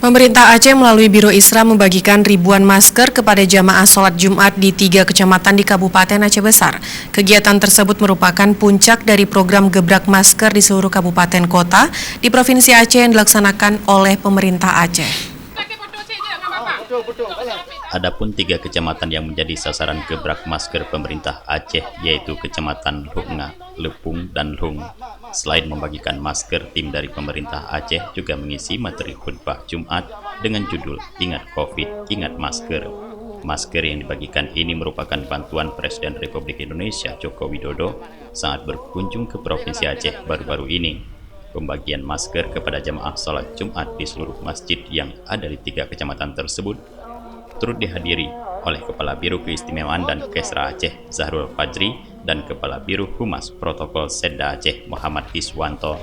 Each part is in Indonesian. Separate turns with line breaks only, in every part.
Pemerintah Aceh melalui Biro Isra membagikan ribuan masker kepada jamaah sholat Jumat di 3 kecamatan di Kabupaten Aceh Besar. Kegiatan tersebut merupakan puncak dari program gebrak masker di seluruh kabupaten kota di Provinsi Aceh yang dilaksanakan oleh pemerintah Aceh.
Adapun 3 kecamatan yang menjadi sasaran gebrak masker pemerintah Aceh yaitu Kecamatan Lunga, Lepung, dan Lung. Selain membagikan masker, tim dari pemerintah Aceh juga mengisi materi khutbah Jumat dengan judul Ingat Covid, Ingat Masker. Masker yang dibagikan ini merupakan bantuan Presiden Republik Indonesia Joko Widodo saat berkunjung ke Provinsi Aceh baru-baru ini. Pembagian masker kepada jamaah sholat Jumat di seluruh masjid yang ada di 3 kecamatan tersebut turut dihadiri oleh Kepala Biro Keistimewaan dan Kesra Aceh Zahrul Fajri dan Kepala Biro Humas Protokol Sedda Aceh Muhammad Iswanto.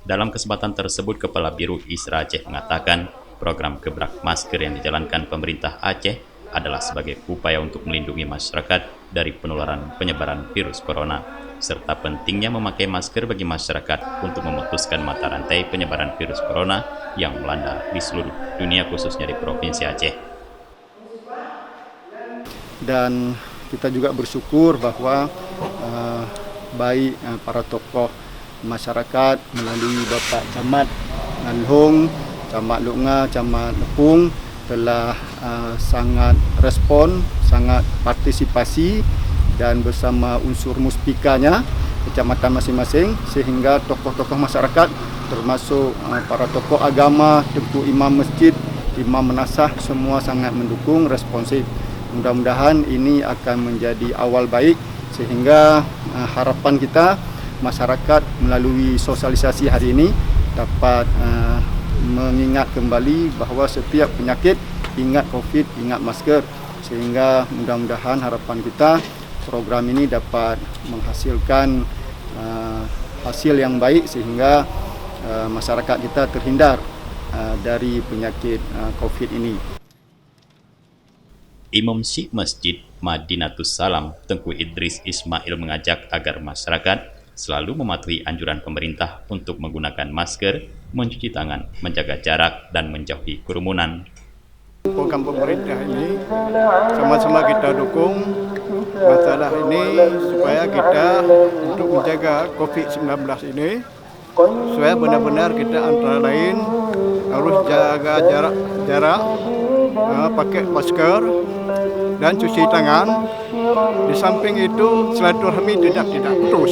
Dalam kesempatan tersebut, Kepala Biro Isra Aceh mengatakan program gebrak masker yang dijalankan pemerintah Aceh adalah sebagai upaya untuk melindungi masyarakat dari penularan penyebaran virus corona, serta pentingnya memakai masker bagi masyarakat untuk memutuskan mata rantai penyebaran virus corona yang melanda di seluruh dunia khususnya di Provinsi Aceh.
Dan kita juga bersyukur bahwa baik para tokoh masyarakat melalui Bapak Camat Nganhong, Camat Lunga, Camat Lepung telah sangat respon, sangat partisipasi dan bersama unsur muspikanya kecamatan masing-masing sehingga tokoh-tokoh masyarakat termasuk para tokoh agama, tentu imam masjid, imam menasah semua sangat mendukung, responsif. Mudah-mudahan ini akan menjadi awal baik sehingga harapan kita masyarakat melalui sosialisasi hari ini dapat mengingat kembali bahawa setiap penyakit ingat COVID, ingat masker, sehingga mudah-mudahan harapan kita program ini dapat menghasilkan hasil yang baik sehingga masyarakat kita terhindar dari penyakit COVID ini.
Imam Syekh Masjid Madinatus Salam Tengku Idris Ismail mengajak agar masyarakat selalu mematuhi anjuran pemerintah untuk menggunakan masker, mencuci tangan, menjaga jarak, dan menjauhi kerumunan.
Program pemerintah ini sama-sama kita dukung masalah ini supaya kita untuk menjaga COVID-19 ini supaya benar-benar kita antara lain harus jaga jarak, pakai masker dan cuci tangan. Di samping itu silaturahmi tidak putus.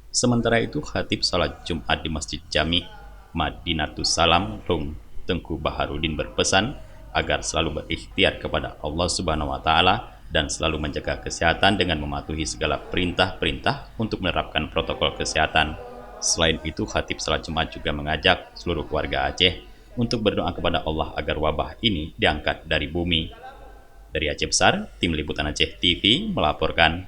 Sementara itu, khatib salat Jumat di Masjid Jami' Madinatus Salam Lung Tengku Baharudin berpesan agar selalu berikhtiar kepada Allah Subhanahu wa taala dan selalu menjaga kesehatan dengan mematuhi segala perintah-perintah untuk menerapkan protokol kesehatan. Selain itu, khatib salat Jumat juga mengajak seluruh warga Aceh untuk berdoa kepada Allah agar wabah ini diangkat dari bumi. Dari Aceh Besar, Tim Liputan Aceh TV melaporkan.